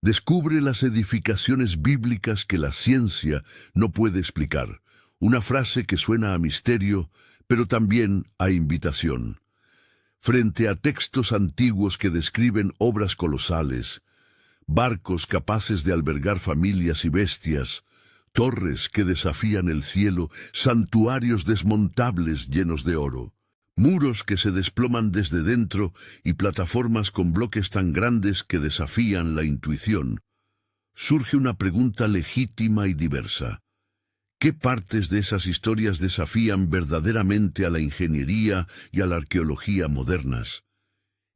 Descubre las edificaciones bíblicas que la ciencia no puede explicar. Una frase que suena a misterio, pero también a invitación. Frente a textos antiguos que describen obras colosales, barcos capaces de albergar familias y bestias, torres que desafían el cielo, santuarios desmontables llenos de oro, muros que se desploman desde dentro y plataformas con bloques tan grandes que desafían la intuición, surge una pregunta legítima y diversa. ¿Qué partes de esas historias desafían verdaderamente a la ingeniería y a la arqueología modernas?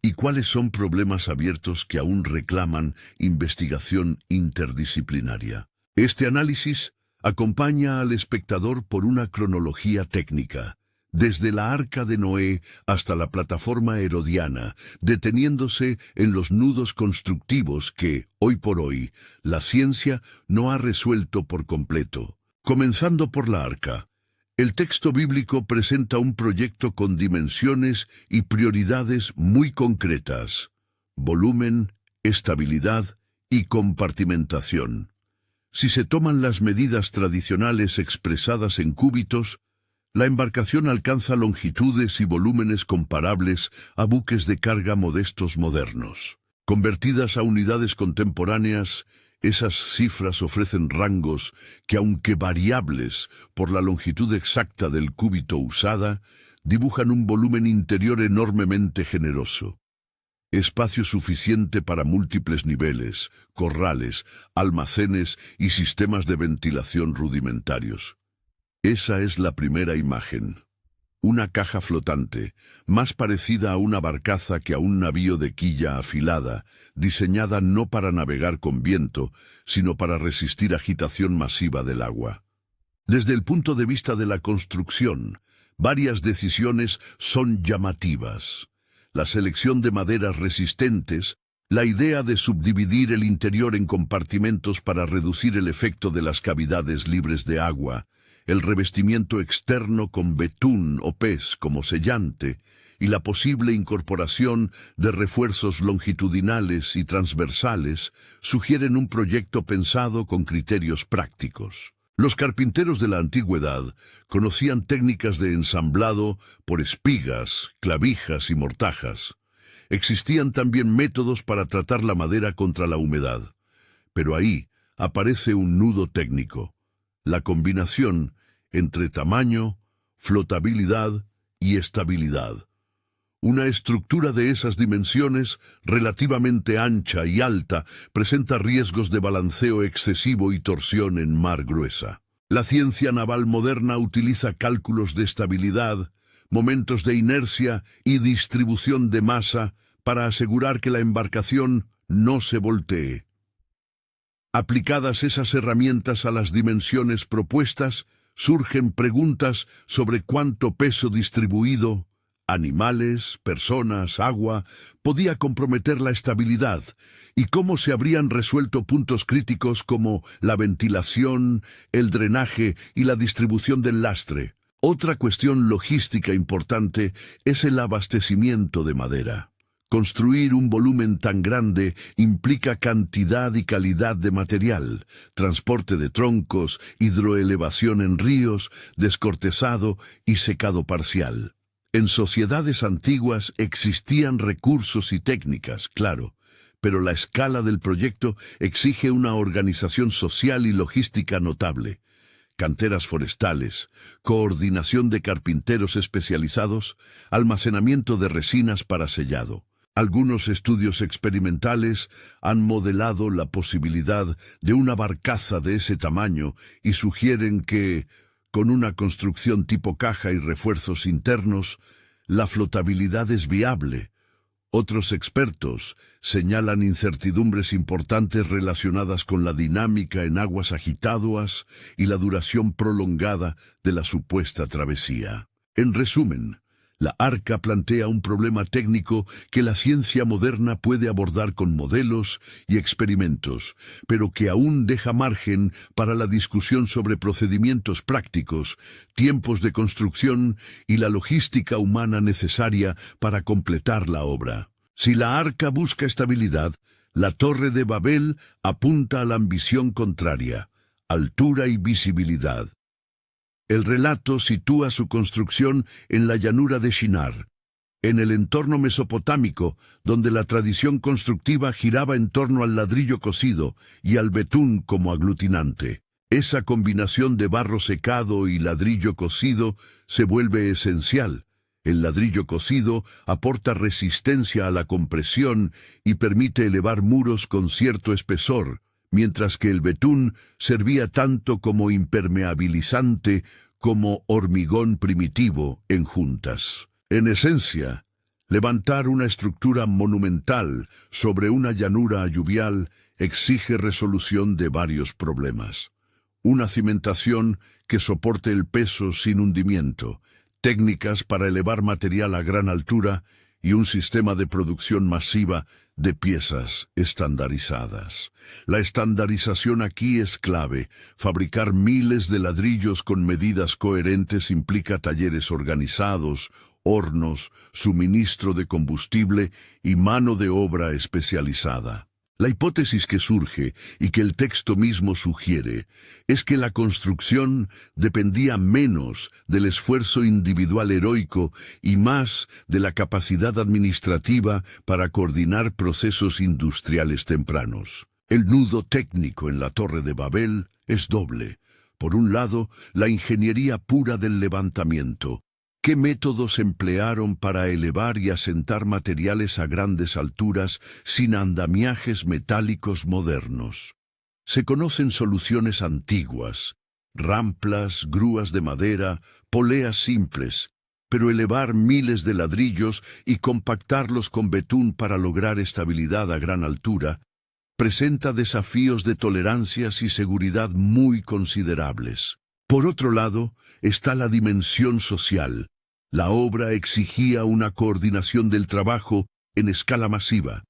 ¿Y cuáles son problemas abiertos que aún reclaman investigación interdisciplinaria? Este análisis acompaña al espectador por una cronología técnica, desde la Arca de Noé hasta la plataforma herodiana, deteniéndose en los nudos constructivos que, hoy por hoy, la ciencia no ha resuelto por completo. Comenzando por la Arca, el texto bíblico presenta un proyecto con dimensiones y prioridades muy concretas: volumen, estabilidad y compartimentación. Si se toman las medidas tradicionales expresadas en cúbitos, la embarcación alcanza longitudes y volúmenes comparables a buques de carga modestos modernos. Convertidas a unidades contemporáneas, esas cifras ofrecen rangos que, aunque variables por la longitud exacta del cúbito usada, dibujan un volumen interior enormemente generoso. Espacio suficiente para múltiples niveles, corrales, almacenes y sistemas de ventilación rudimentarios. Esa es la primera imagen. Una caja flotante, más parecida a una barcaza que a un navío de quilla afilada, diseñada no para navegar con viento, sino para resistir agitación masiva del agua. Desde el punto de vista de la construcción, varias decisiones son llamativas. La selección de maderas resistentes, la idea de subdividir el interior en compartimentos para reducir el efecto de las cavidades libres de agua, el revestimiento externo con betún o pez como sellante y la posible incorporación de refuerzos longitudinales y transversales sugieren un proyecto pensado con criterios prácticos. Los carpinteros de la antigüedad conocían técnicas de ensamblado por espigas, clavijas y mortajas. Existían también métodos para tratar la madera contra la humedad. Pero ahí aparece un nudo técnico: la combinación entre tamaño, flotabilidad y estabilidad. Una estructura de esas dimensiones, relativamente ancha y alta, presenta riesgos de balanceo excesivo y torsión en mar gruesa. La ciencia naval moderna utiliza cálculos de estabilidad, momentos de inercia y distribución de masa para asegurar que la embarcación no se voltee. Aplicadas esas herramientas a las dimensiones propuestas, surgen preguntas sobre cuánto peso distribuido, animales, personas, agua, podía comprometer la estabilidad, y cómo se habrían resuelto puntos críticos como la ventilación, el drenaje y la distribución del lastre. Otra cuestión logística importante es el abastecimiento de madera. Construir un volumen tan grande implica cantidad y calidad de material, transporte de troncos, hidroelevación en ríos, descortezado y secado parcial. En sociedades antiguas existían recursos y técnicas, claro, pero la escala del proyecto exige una organización social y logística notable. Canteras forestales, coordinación de carpinteros especializados, almacenamiento de resinas para sellado. Algunos estudios experimentales han modelado la posibilidad de una barcaza de ese tamaño y sugieren que, con una construcción tipo caja y refuerzos internos, la flotabilidad es viable. Otros expertos señalan incertidumbres importantes relacionadas con la dinámica en aguas agitadas y la duración prolongada de la supuesta travesía. En resumen, la Arca plantea un problema técnico que la ciencia moderna puede abordar con modelos y experimentos, pero que aún deja margen para la discusión sobre procedimientos prácticos, tiempos de construcción y la logística humana necesaria para completar la obra. Si la Arca busca estabilidad, La Torre de Babel apunta a la ambición contraria, altura y visibilidad. El relato sitúa su construcción en la llanura de Shinar, en el entorno mesopotámico, donde la tradición constructiva giraba en torno al ladrillo cocido y al betún como aglutinante. Esa combinación de barro secado y ladrillo cocido se vuelve esencial. El ladrillo cocido aporta resistencia a la compresión y permite elevar muros con cierto espesor, mientras que el betún servía tanto como impermeabilizante como hormigón primitivo en juntas. En esencia, levantar una estructura monumental sobre una llanura aluvial exige resolución de varios problemas. Una cimentación que soporte el peso sin hundimiento, técnicas para elevar material a gran altura y un sistema de producción masiva de piezas estandarizadas. La estandarización aquí es clave. Fabricar miles de ladrillos con medidas coherentes implica talleres organizados, hornos, suministro de combustible y mano de obra especializada. La hipótesis que surge, y que el texto mismo sugiere, es que la construcción dependía menos del esfuerzo individual heroico y más de la capacidad administrativa para coordinar procesos industriales tempranos. El nudo técnico en la Torre de Babel es doble. Por un lado, la ingeniería pura del levantamiento. ¿Qué métodos emplearon para elevar y asentar materiales a grandes alturas sin andamiajes metálicos modernos? Se conocen soluciones antiguas, ramplas, grúas de madera, poleas simples, pero elevar miles de ladrillos y compactarlos con betún para lograr estabilidad a gran altura presenta desafíos de tolerancias y seguridad muy considerables. Por otro lado, está la dimensión social. La obra exigía una coordinación del trabajo en escala masiva.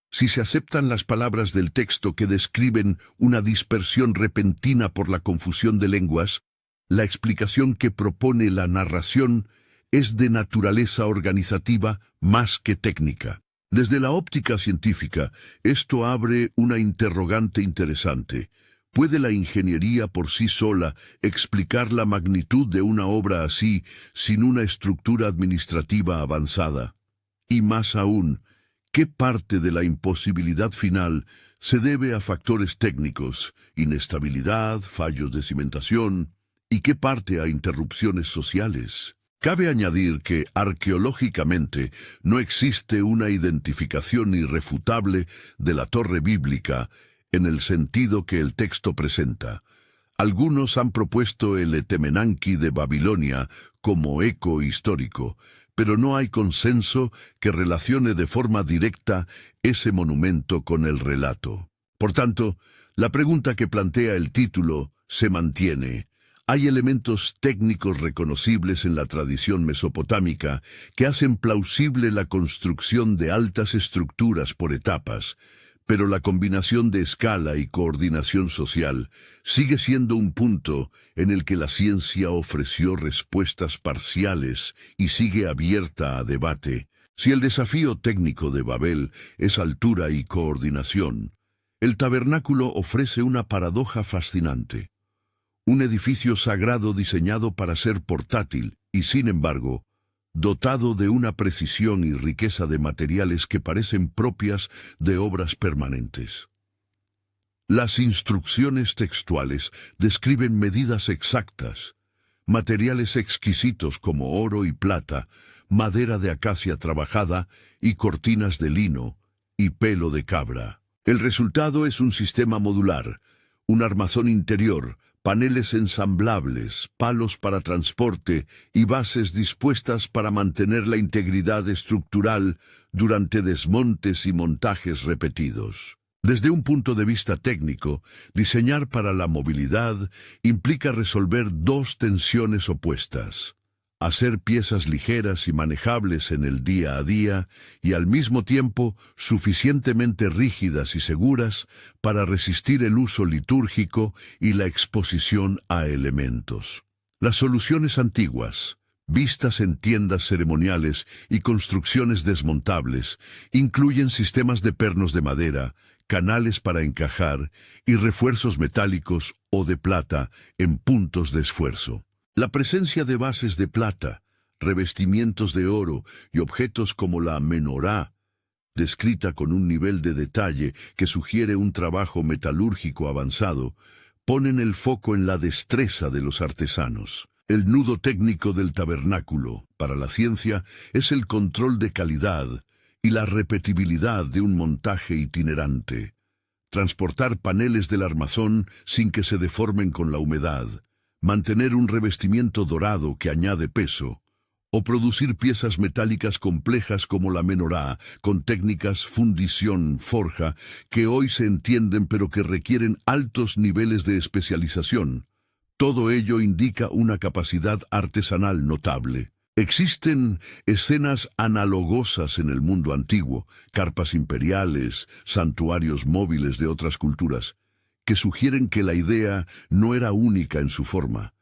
Si se aceptan las palabras del texto que describen una dispersión repentina por la confusión de lenguas, la explicación que propone la narración es de naturaleza organizativa más que técnica. Desde la óptica científica, esto abre una interrogante interesante. ¿Puede la ingeniería por sí sola explicar la magnitud de una obra así sin una estructura administrativa avanzada? Y más aún, ¿qué parte de la imposibilidad final se debe a factores técnicos, inestabilidad, fallos de cimentación, y qué parte a interrupciones sociales? Cabe añadir que, arqueológicamente, no existe una identificación irrefutable de la torre bíblica en el sentido que el texto presenta. Algunos han propuesto el Etemenanki de Babilonia como eco histórico, pero no hay consenso que relacione de forma directa ese monumento con el relato. Por tanto, la pregunta que plantea el título se mantiene. Hay elementos técnicos reconocibles en la tradición mesopotámica que hacen plausible la construcción de altas estructuras por etapas, pero la combinación de escala y coordinación social sigue siendo un punto en el que la ciencia ofreció respuestas parciales y sigue abierta a debate. Si el desafío técnico de Babel es altura y coordinación, el tabernáculo ofrece una paradoja fascinante. Un edificio sagrado diseñado para ser portátil y, sin embargo, dotado de una precisión y riqueza de materiales que parecen propias de obras permanentes. Las instrucciones textuales describen medidas exactas, materiales exquisitos como oro y plata, madera de acacia trabajada y cortinas de lino y pelo de cabra. El resultado es un sistema modular, un armazón interior, paneles ensamblables, palos para transporte y bases dispuestas para mantener la integridad estructural durante desmontes y montajes repetidos. Desde un punto de vista técnico, diseñar para la movilidad implica resolver dos tensiones opuestas: hacer piezas ligeras y manejables en el día a día y al mismo tiempo suficientemente rígidas y seguras para resistir el uso litúrgico y la exposición a elementos. Las soluciones antiguas, vistas en tiendas ceremoniales y construcciones desmontables, incluyen sistemas de pernos de madera, canales para encajar y refuerzos metálicos o de plata en puntos de esfuerzo. La presencia de bases de plata, revestimientos de oro y objetos como la menorá, descrita con un nivel de detalle que sugiere un trabajo metalúrgico avanzado, ponen el foco en la destreza de los artesanos. El nudo técnico del tabernáculo, para la ciencia, es el control de calidad y la repetibilidad de un montaje itinerante. Transportar paneles del armazón sin que se deformen con la humedad, mantener un revestimiento dorado que añade peso, o producir piezas metálicas complejas como la menorá, con técnicas fundición, forja, que hoy se entienden pero que requieren altos niveles de especialización. Todo ello indica una capacidad artesanal notable. Existen escenas analogosas en el mundo antiguo, carpas imperiales, santuarios móviles de otras culturas, que sugieren que la idea no era única en su forma,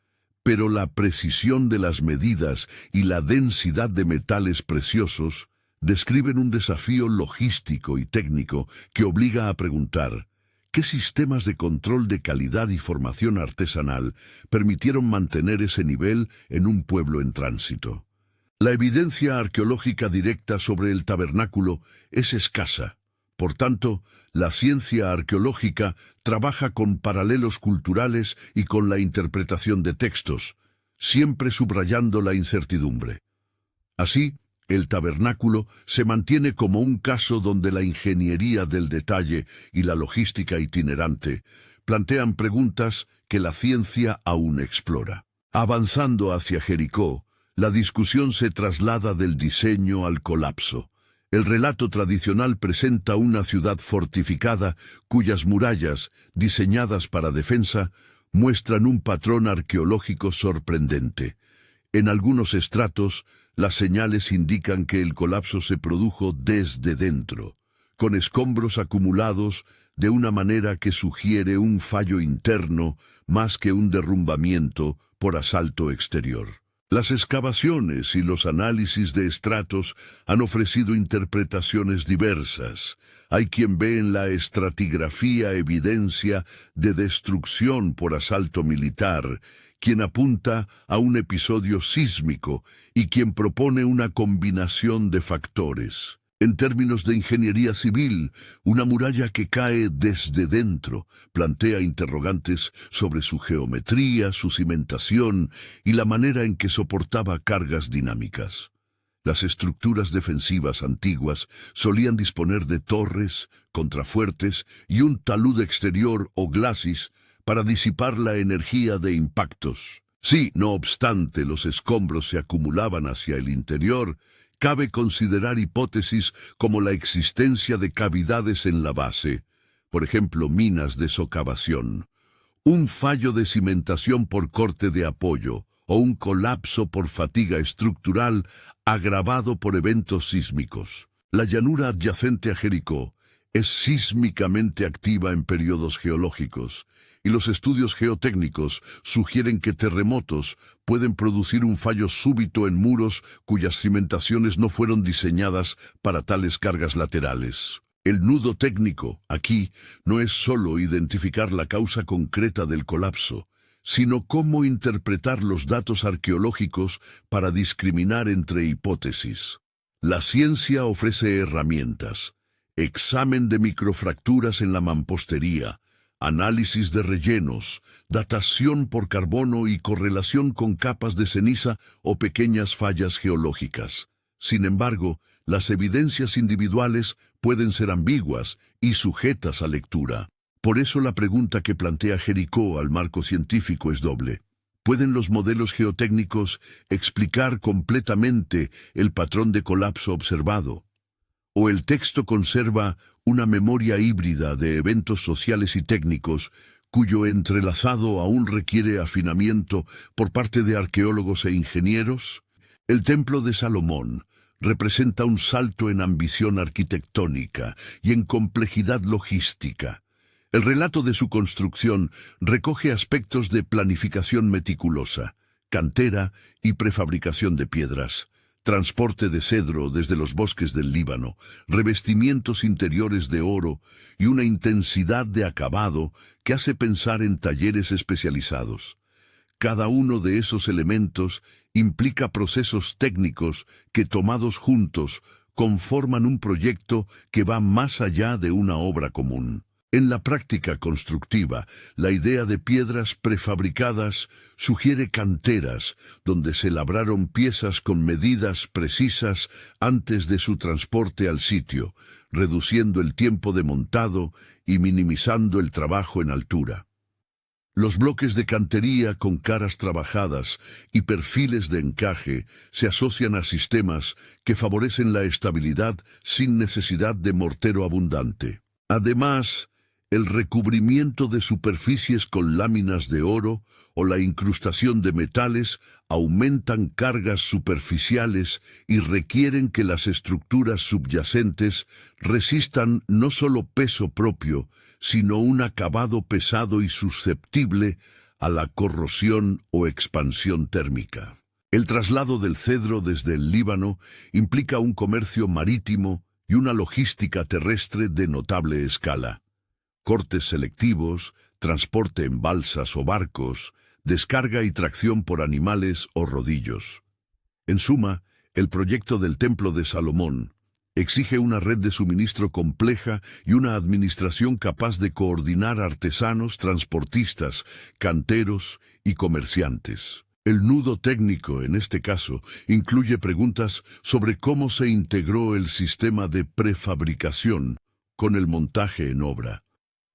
pero la precisión de las medidas y la densidad de metales preciosos describen un desafío logístico y técnico que obliga a preguntar: ¿qué sistemas de control de calidad y formación artesanal permitieron mantener ese nivel en un pueblo en tránsito? La evidencia arqueológica directa sobre el tabernáculo es escasa. Por tanto, la ciencia arqueológica trabaja con paralelos culturales y con la interpretación de textos, siempre subrayando la incertidumbre. Así, el tabernáculo se mantiene como un caso donde la ingeniería del detalle y la logística itinerante plantean preguntas que la ciencia aún explora. Avanzando hacia Jericó, la discusión se traslada del diseño al colapso. El relato tradicional presenta una ciudad fortificada cuyas murallas, diseñadas para defensa, muestran un patrón arqueológico sorprendente. En algunos estratos, las señales indican que el colapso se produjo desde dentro, con escombros acumulados de una manera que sugiere un fallo interno más que un derrumbamiento por asalto exterior. Las excavaciones y los análisis de estratos han ofrecido interpretaciones diversas. Hay quien ve en la estratigrafía evidencia de destrucción por asalto militar, quien apunta a un episodio sísmico y quien propone una combinación de factores. En términos de ingeniería civil, una muralla que cae desde dentro plantea interrogantes sobre su geometría, su cimentación y la manera en que soportaba cargas dinámicas. Las estructuras defensivas antiguas solían disponer de torres, contrafuertes y un talud exterior o glacis para disipar la energía de impactos. Si, no obstante, los escombros se acumulaban hacia el interior, cabe considerar hipótesis como la existencia de cavidades en la base, por ejemplo, minas de socavación, un fallo de cimentación por corte de apoyo o un colapso por fatiga estructural agravado por eventos sísmicos. La llanura adyacente a Jericó es sísmicamente activa en periodos geológicos, y los estudios geotécnicos sugieren que terremotos pueden producir un fallo súbito en muros cuyas cimentaciones no fueron diseñadas para tales cargas laterales. El nudo técnico, aquí, no es solo identificar la causa concreta del colapso, sino cómo interpretar los datos arqueológicos para discriminar entre hipótesis. La ciencia ofrece herramientas: examen de microfracturas en la mampostería, análisis de rellenos, datación por carbono y correlación con capas de ceniza o pequeñas fallas geológicas. Sin embargo, las evidencias individuales pueden ser ambiguas y sujetas a lectura. Por eso la pregunta que plantea Jericó al marco científico es doble. ¿Pueden los modelos geotécnicos explicar completamente el patrón de colapso observado? ¿O el texto conserva una memoria híbrida de eventos sociales y técnicos cuyo entrelazado aún requiere afinamiento por parte de arqueólogos e ingenieros? El Templo de Salomón representa un salto en ambición arquitectónica y en complejidad logística. El relato de su construcción recoge aspectos de planificación meticulosa, cantera y prefabricación de piedras, transporte de cedro desde los bosques del Líbano, revestimientos interiores de oro y una intensidad de acabado que hace pensar en talleres especializados. Cada uno de esos elementos implica procesos técnicos que, tomados juntos, conforman un proyecto que va más allá de una obra común. En la práctica constructiva, la idea de piedras prefabricadas sugiere canteras, donde se labraron piezas con medidas precisas antes de su transporte al sitio, reduciendo el tiempo de montado y minimizando el trabajo en altura. Los bloques de cantería con caras trabajadas y perfiles de encaje se asocian a sistemas que favorecen la estabilidad sin necesidad de mortero abundante. Además, el recubrimiento de superficies con láminas de oro o la incrustación de metales aumentan cargas superficiales y requieren que las estructuras subyacentes resistan no solo peso propio, sino un acabado pesado y susceptible a la corrosión o expansión térmica. El traslado del cedro desde el Líbano implica un comercio marítimo y una logística terrestre de notable escala. Cortes selectivos, transporte en balsas o barcos, descarga y tracción por animales o rodillos. En suma, el proyecto del Templo de Salomón exige una red de suministro compleja y una administración capaz de coordinar artesanos, transportistas, canteros y comerciantes. El nudo técnico, en este caso, incluye preguntas sobre cómo se integró el sistema de prefabricación con el montaje en obra.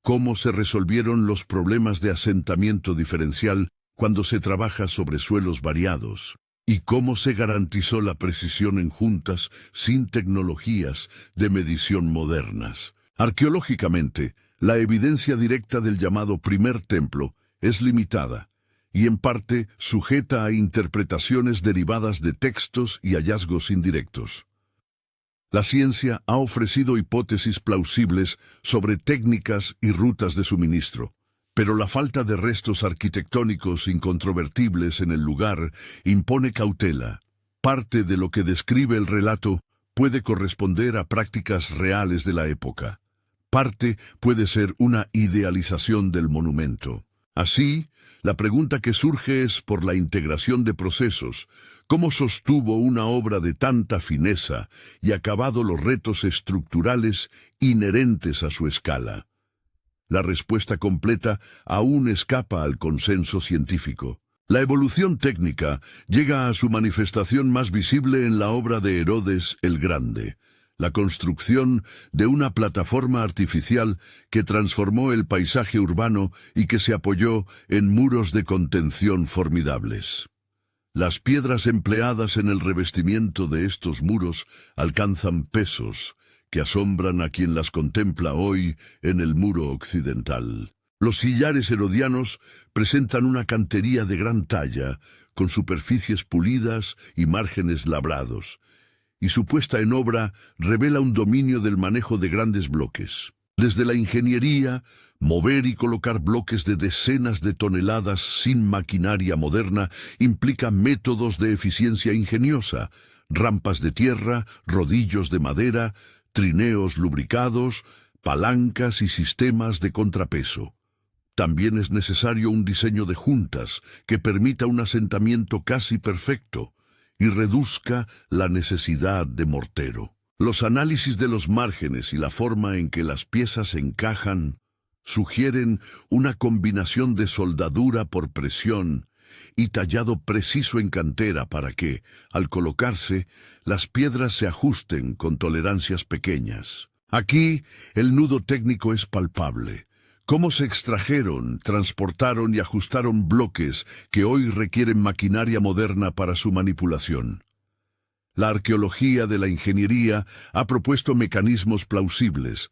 Cómo se resolvieron los problemas de asentamiento diferencial cuando se trabaja sobre suelos variados, y cómo se garantizó la precisión en juntas sin tecnologías de medición modernas. Arqueológicamente, la evidencia directa del llamado primer templo es limitada, y en parte sujeta a interpretaciones derivadas de textos y hallazgos indirectos. La ciencia ha ofrecido hipótesis plausibles sobre técnicas y rutas de suministro, pero la falta de restos arquitectónicos incontrovertibles en el lugar impone cautela. Parte de lo que describe el relato puede corresponder a prácticas reales de la época. Parte puede ser una idealización del monumento. Así, la pregunta que surge es por la integración de procesos. ¿Cómo sostuvo una obra de tanta fineza y acabado los retos estructurales inherentes a su escala? La respuesta completa aún escapa al consenso científico. La evolución técnica llega a su manifestación más visible en la obra de Herodes el Grande, la construcción de una plataforma artificial que transformó el paisaje urbano y que se apoyó en muros de contención formidables. Las piedras empleadas en el revestimiento de estos muros alcanzan pesos que asombran a quien las contempla hoy en el muro occidental. Los sillares herodianos presentan una cantería de gran talla, con superficies pulidas y márgenes labrados, y su puesta en obra revela un dominio del manejo de grandes bloques. Desde la ingeniería, mover y colocar bloques de decenas de toneladas sin maquinaria moderna implica métodos de eficiencia ingeniosa, rampas de tierra, rodillos de madera, trineos lubricados, palancas y sistemas de contrapeso. También es necesario un diseño de juntas que permita un asentamiento casi perfecto y reduzca la necesidad de mortero. Los análisis de los márgenes y la forma en que las piezas encajan sugieren una combinación de soldadura por presión y tallado preciso en cantera para que, al colocarse, las piedras se ajusten con tolerancias pequeñas. Aquí, el nudo técnico es palpable. Cómo se extrajeron, transportaron y ajustaron bloques que hoy requieren maquinaria moderna para su manipulación. La arqueología de la ingeniería ha propuesto mecanismos plausibles,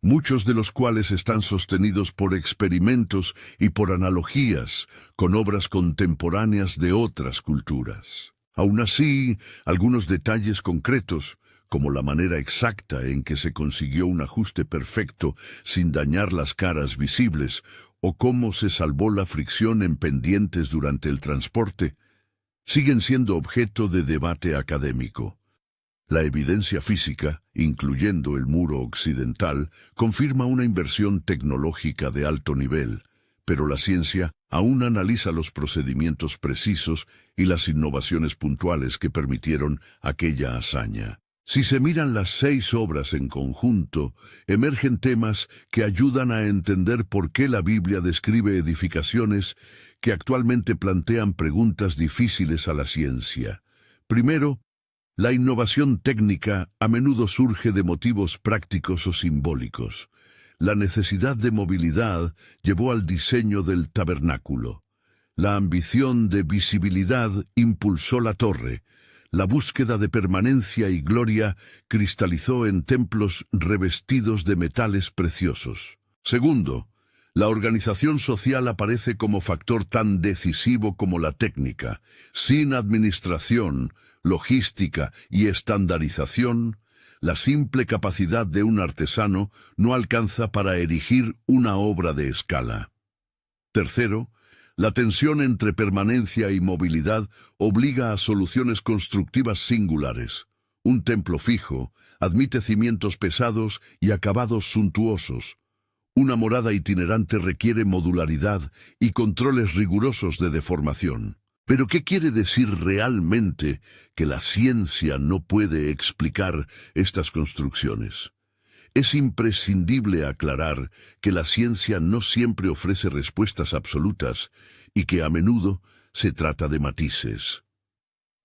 muchos de los cuales están sostenidos por experimentos y por analogías con obras contemporáneas de otras culturas. Aún así, algunos detalles concretos, como la manera exacta en que se consiguió un ajuste perfecto sin dañar las caras visibles, o cómo se salvó la fricción en pendientes durante el transporte, siguen siendo objeto de debate académico. La evidencia física, incluyendo el muro occidental, confirma una inversión tecnológica de alto nivel, pero la ciencia aún analiza los procedimientos precisos y las innovaciones puntuales que permitieron aquella hazaña. Si se miran las 6 obras en conjunto, emergen temas que ayudan a entender por qué la Biblia describe edificaciones que actualmente plantean preguntas difíciles a la ciencia. Primero, la innovación técnica a menudo surge de motivos prácticos o simbólicos. La necesidad de movilidad llevó al diseño del tabernáculo. La ambición de visibilidad impulsó la torre. La búsqueda de permanencia y gloria cristalizó en templos revestidos de metales preciosos. Segundo, la organización social aparece como factor tan decisivo como la técnica. Sin administración, logística y estandarización, la simple capacidad de un artesano no alcanza para erigir una obra de escala. Tercero, la tensión entre permanencia y movilidad obliga a soluciones constructivas singulares. Un templo fijo admite cimientos pesados y acabados suntuosos. Una morada itinerante requiere modularidad y controles rigurosos de deformación. ¿Pero qué quiere decir realmente que la ciencia no puede explicar estas construcciones? Es imprescindible aclarar que la ciencia no siempre ofrece respuestas absolutas y que a menudo se trata de matices.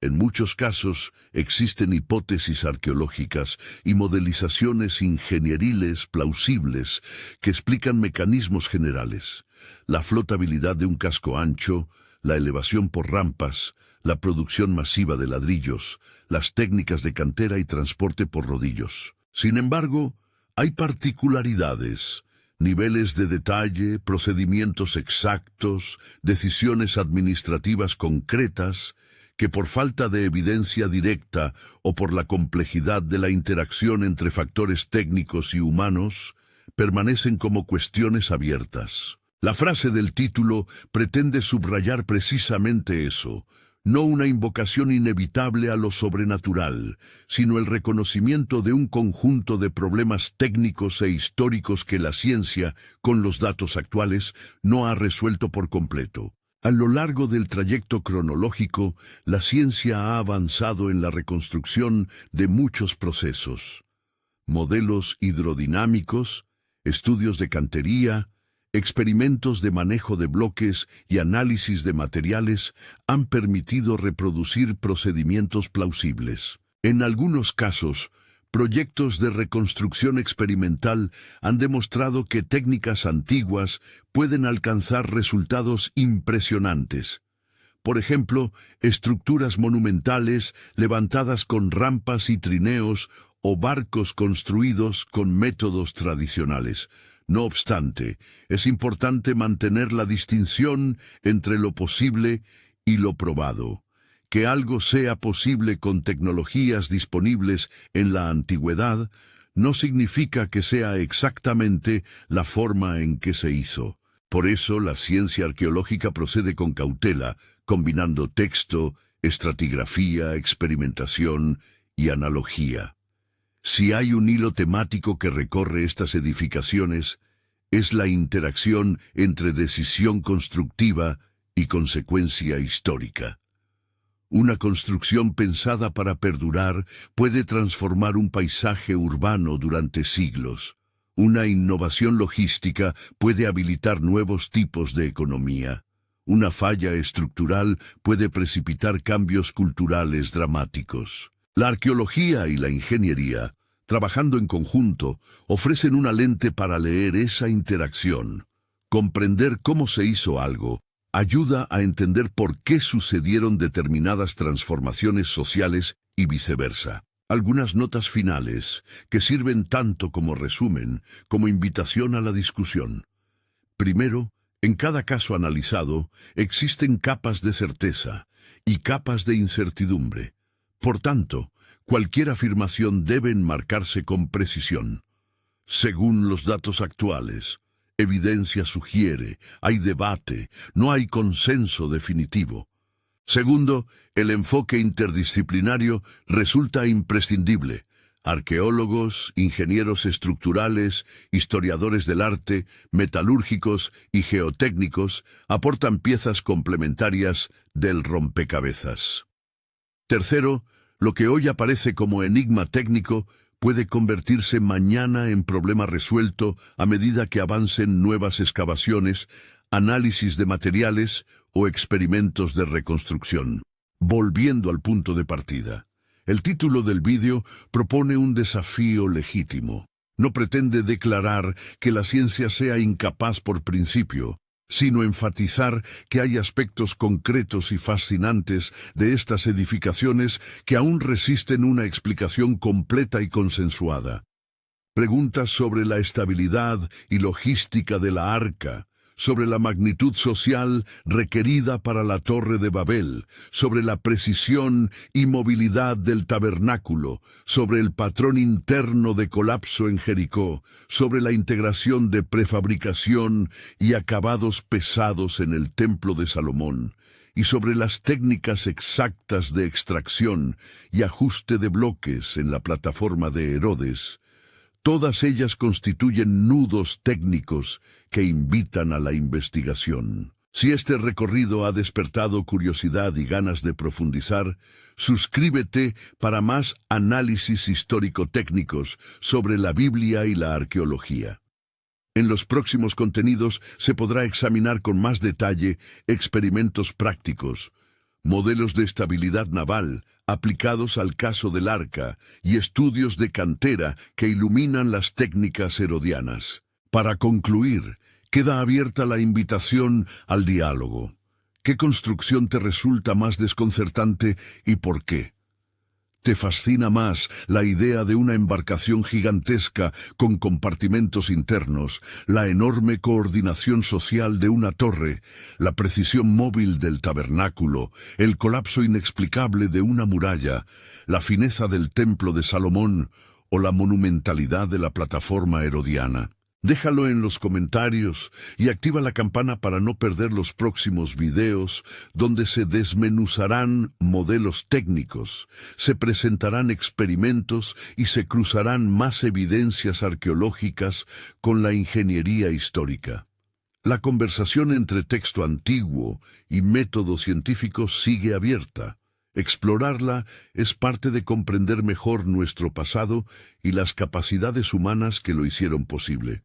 En muchos casos existen hipótesis arqueológicas y modelizaciones ingenieriles plausibles que explican mecanismos generales: la flotabilidad de un casco ancho, la elevación por rampas, la producción masiva de ladrillos, las técnicas de cantera y transporte por rodillos. Sin embargo, hay particularidades, niveles de detalle, procedimientos exactos, decisiones administrativas concretas, que por falta de evidencia directa o por la complejidad de la interacción entre factores técnicos y humanos, permanecen como cuestiones abiertas. La frase del título pretende subrayar precisamente eso: no una invocación inevitable a lo sobrenatural, sino el reconocimiento de un conjunto de problemas técnicos e históricos que la ciencia, con los datos actuales, no ha resuelto por completo. A lo largo del trayecto cronológico, la ciencia ha avanzado en la reconstrucción de muchos procesos. Modelos hidrodinámicos, estudios de cantería, experimentos de manejo de bloques y análisis de materiales han permitido reproducir procedimientos plausibles. En algunos casos, proyectos de reconstrucción experimental han demostrado que técnicas antiguas pueden alcanzar resultados impresionantes. Por ejemplo, estructuras monumentales levantadas con rampas y trineos o barcos construidos con métodos tradicionales. No obstante, es importante mantener la distinción entre lo posible y lo probado. Que algo sea posible con tecnologías disponibles en la antigüedad no significa que sea exactamente la forma en que se hizo. Por eso la ciencia arqueológica procede con cautela, combinando texto, estratigrafía, experimentación y analogía. Si hay un hilo temático que recorre estas edificaciones, es la interacción entre decisión constructiva y consecuencia histórica. Una construcción pensada para perdurar puede transformar un paisaje urbano durante siglos. Una innovación logística puede habilitar nuevos tipos de economía. Una falla estructural puede precipitar cambios culturales dramáticos. La arqueología y la ingeniería, trabajando en conjunto, ofrecen una lente para leer esa interacción. Comprender cómo se hizo algo ayuda a entender por qué sucedieron determinadas transformaciones sociales y viceversa. Algunas notas finales, que sirven tanto como resumen, como invitación a la discusión. Primero, en cada caso analizado, existen capas de certeza y capas de incertidumbre. Por tanto, cualquier afirmación debe enmarcarse con precisión. Según los datos actuales, evidencia sugiere, hay debate, no hay consenso definitivo. Segundo, el enfoque interdisciplinario resulta imprescindible. Arqueólogos, ingenieros estructurales, historiadores del arte, metalúrgicos y geotécnicos aportan piezas complementarias del rompecabezas. Tercero, lo que hoy aparece como enigma técnico puede convertirse mañana en problema resuelto a medida que avancen nuevas excavaciones, análisis de materiales o experimentos de reconstrucción. Volviendo al punto de partida. El título del vídeo propone un desafío legítimo. No pretende declarar que la ciencia sea incapaz por principio, sino enfatizar que hay aspectos concretos y fascinantes de estas edificaciones que aún resisten una explicación completa y consensuada. Preguntas sobre la estabilidad y logística de la arca, sobre la magnitud social requerida para la Torre de Babel, sobre la precisión y movilidad del tabernáculo, sobre el patrón interno de colapso en Jericó, sobre la integración de prefabricación y acabados pesados en el Templo de Salomón, y sobre las técnicas exactas de extracción y ajuste de bloques en la plataforma de Herodes. Todas ellas constituyen nudos técnicos que invitan a la investigación. Si este recorrido ha despertado curiosidad y ganas de profundizar, suscríbete para más análisis histórico-técnicos sobre la Biblia y la arqueología. En los próximos contenidos se podrá examinar con más detalle experimentos prácticos, modelos de estabilidad naval aplicados al caso del arca y estudios de cantera que iluminan las técnicas herodianas. Para concluir, queda abierta la invitación al diálogo. ¿Qué construcción te resulta más desconcertante y por qué? ¿Te fascina más la idea de una embarcación gigantesca con compartimentos internos, la enorme coordinación social de una torre, la precisión móvil del tabernáculo, el colapso inexplicable de una muralla, la fineza del templo de Salomón o la monumentalidad de la plataforma herodiana? Déjalo en los comentarios y activa la campana para no perder los próximos videos donde se desmenuzarán modelos técnicos, se presentarán experimentos y se cruzarán más evidencias arqueológicas con la ingeniería histórica. La conversación entre texto antiguo y método científico sigue abierta. Explorarla es parte de comprender mejor nuestro pasado y las capacidades humanas que lo hicieron posible.